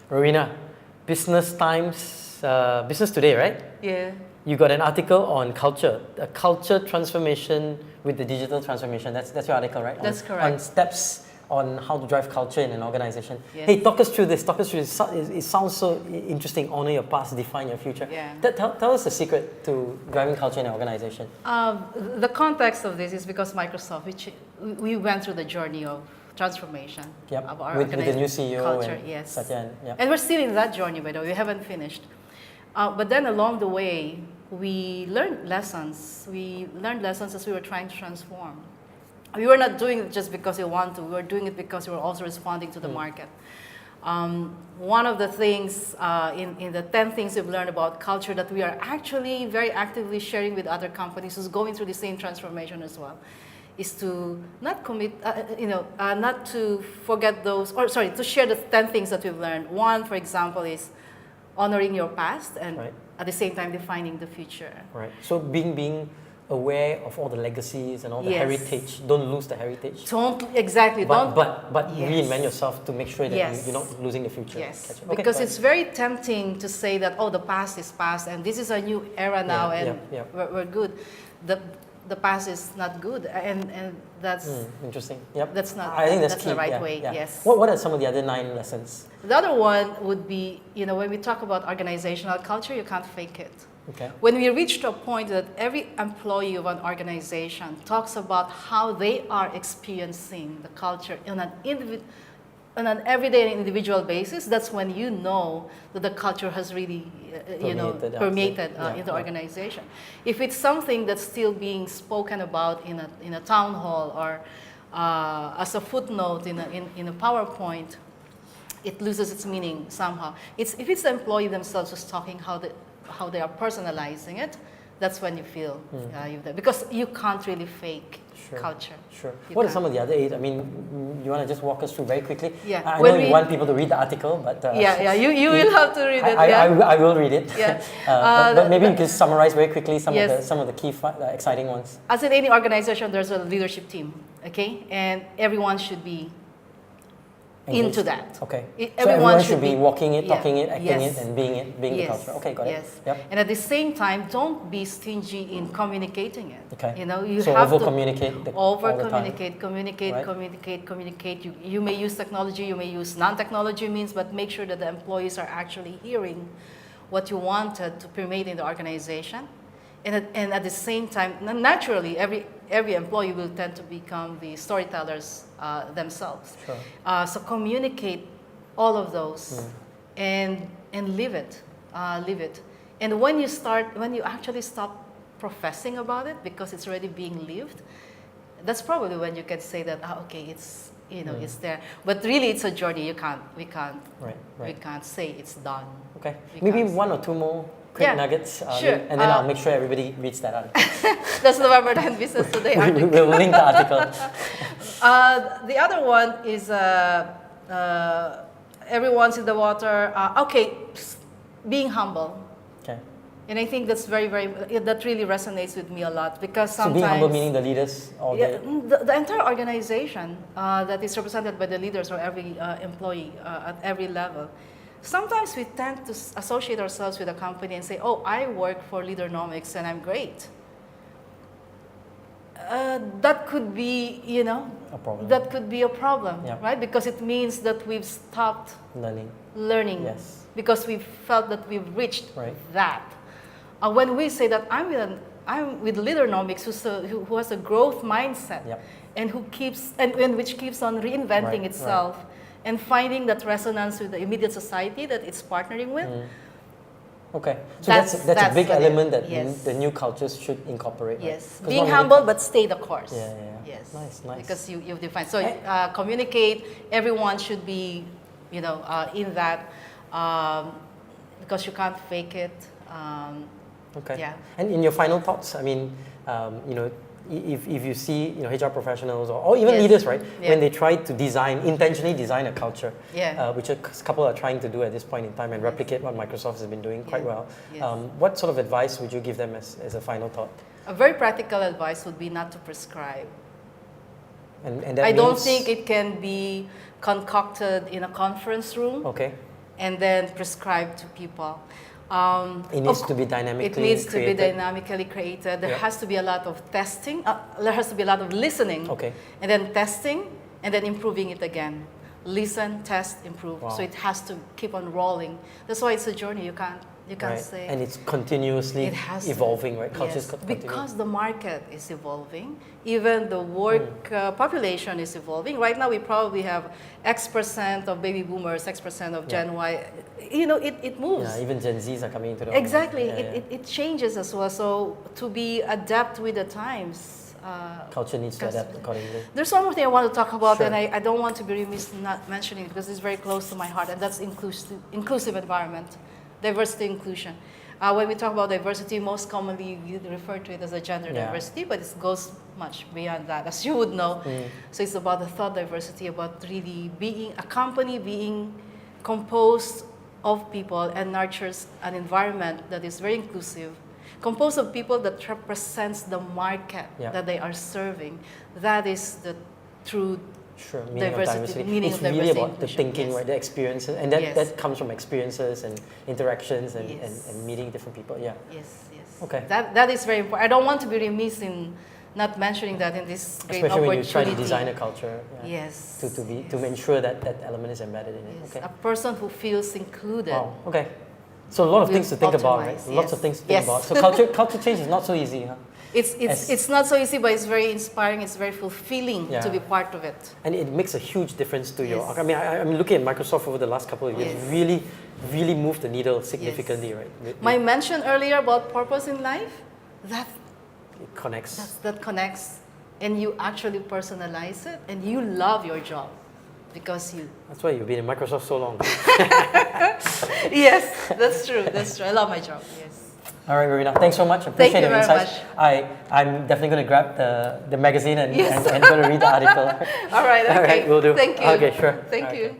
Rowena, Business Times, Business Today, right? Yeah. You got an article on culture, a culture transformation with the digital transformation. That's your article, right? That's on, correct. On steps on how to drive culture in an organization. Yes. Hey, talk us through this. Talk us through this. It sounds so interesting. Honor your past, define your future. Yeah. Tell us the secret to driving culture in an organization. The context of this is because Microsoft, we went through the journey of transformation of our with the new CEO culture, and yes. Satya, and we're still in that journey, by the way. We haven't finished. But then along the way, we learned lessons. We learned lessons as we were trying to transform. We were not doing it just because we want to. We were doing it because we were also responding to the market. One of the things in the 10 things we've learned about culture that we are actually very actively sharing with other companies who's going through the same transformation as well, is to not commit, not to forget those, or sorry, to share the 10 things that we've learned. One, for example, is honoring your past and at the same time defining the future. Right. So being aware of all the legacies and all the heritage. Don't lose the heritage. Exactly. But reinvent yourself to make sure that you're not losing the future. Yes. Because it's very tempting to say that, oh, the past is past and this is a new era now we're good. The past is not good, and that's interesting. Yep. That's not. I think that's the right way. Yes. What are some of the other 9 lessons? The other one would be, when we talk about organizational culture, you can't fake it. Okay. When we reach to a point that every employee of an organization talks about how they are experiencing the culture on an everyday and individual basis, that's when you know that the culture has really, permeated in the organization. If it's something that's still being spoken about in a town hall or as a footnote in a PowerPoint, it loses its meaning somehow. If it's the employee themselves who's talking how they are personalizing it, that's when you feel because you can't really fake culture. Sure. What are some of the other 8? I mean, you want to just walk us through very quickly? Yeah. I know you want people to read the article, but you will have to read it. I will read it. Yeah. But maybe you can summarize very quickly some of the key exciting ones. As in any organization, there's a leadership team, okay, and everyone should be into that. Okay. Everyone, everyone should be walking it, talking it, acting it, and being the culture. Okay, got it. Yep. And at the same time, don't be stingy in communicating it. Okay. You so have over-communicate to communicate. You may use technology, you may use non-technology means, but make sure that the employees are actually hearing what you wanted to permeate in the organization. And at the same time, naturally, every employee will tend to become the storytellers themselves. Sure. So communicate all of those and live it, And when you actually stop professing about it because it's already being lived, that's probably when you can say that, it's it's there. But really, it's a journey. We can't say it's done. Okay. Maybe 1 or 2 more quick nuggets, sure. And then I'll make sure everybody reads that article. That's November 10 Business Today article. We'll link the article. The other one is everyone's in the water. Being humble. Okay. And I think that's that really resonates with me a lot because sometimes... So being humble meaning the leaders? The entire organization that is represented by the leaders or every employee at every level. Sometimes we tend to associate ourselves with a company and say, oh, I work for Leadernomics and I'm great. That could be, a problem. That could be a problem, right? Because it means that we've stopped learning. Yes. Because we've felt that we've reached that. When we say that I'm with Leadernomics, who has a growth mindset and which keeps on reinventing itself. And finding that resonance with the immediate society that it's partnering with. Okay, so that's a big element that the new cultures should incorporate. Yes, right? Being humble but stay the course. Yes, nice. Because you've defined. So communicate. Everyone should be, in that, because you can't fake it. Okay. Yeah. And in your final thoughts, I mean, if you see HR professionals or even leaders, right, when they try to intentionally design a culture, which a couple are trying to do at this point in time and replicate what Microsoft has been doing quite well, what sort of advice would you give them as a final thought? A very practical advice would be not to prescribe. And that I don't think it can be concocted in a conference room. Okay. and then prescribed to people. It needs to be dynamically created. It needs to be dynamically created. There has to be a lot of testing. There has to be a lot of listening. Okay. And then testing, and then improving it again. Listen, test, improve. Wow. So it has to keep on rolling. That's why it's a journey. You can't say. And it's continuously evolving, right? Yes, because the market is evolving. Even the work population is evolving. Right now, we probably have X% of baby boomers, X% of Gen Y. You know, it moves. Yeah, even Gen Zs are coming into the Exactly. It changes as well. So to be adapt with the times. Culture needs to adapt accordingly. There's one more thing I want to talk about, and I don't want to be remiss not mentioning it because it's very close to my heart, and that's inclusive environment, diversity, inclusion. When we talk about diversity, most commonly we refer to it as a gender diversity, but it goes much beyond that, as you would know. So it's about the thought diversity, about really being a company being composed of people and nurtures an environment that is very inclusive, composed of people that represents the market that they are serving. That is the true diversity. Meaning it's of really diversity about the thinking, right? The experiences, and that comes from experiences and interactions and meeting different people. Yeah. Yes. Okay. That is very important. I don't want to be remiss in not mentioning that in this great Especially opportunity. when you try to design a culture. Yes. To ensure that element is embedded in it. Okay. A person who feels included. Wow. Okay. So a lot of things to think about, right? Lots of things to think about. So culture change is not so easy, huh? It's not so easy, but it's very inspiring. It's very fulfilling to be part of it. And it makes a huge difference to your. I mean, I'm looking at Microsoft over the last couple of years. Really moved the needle significantly, right? My mention earlier about purpose in life, that connects. That connects, and you actually personalize it, and you love your job. Because That's why you've been in Microsoft so long. Yes, that's true. I love my job. Yes. All right, Rowena. Thanks so much. I appreciate the insights. I'm definitely going to grab the magazine and going to read the article. All right. Okay. All right, we'll do. Thank you. Okay, sure. Thank you.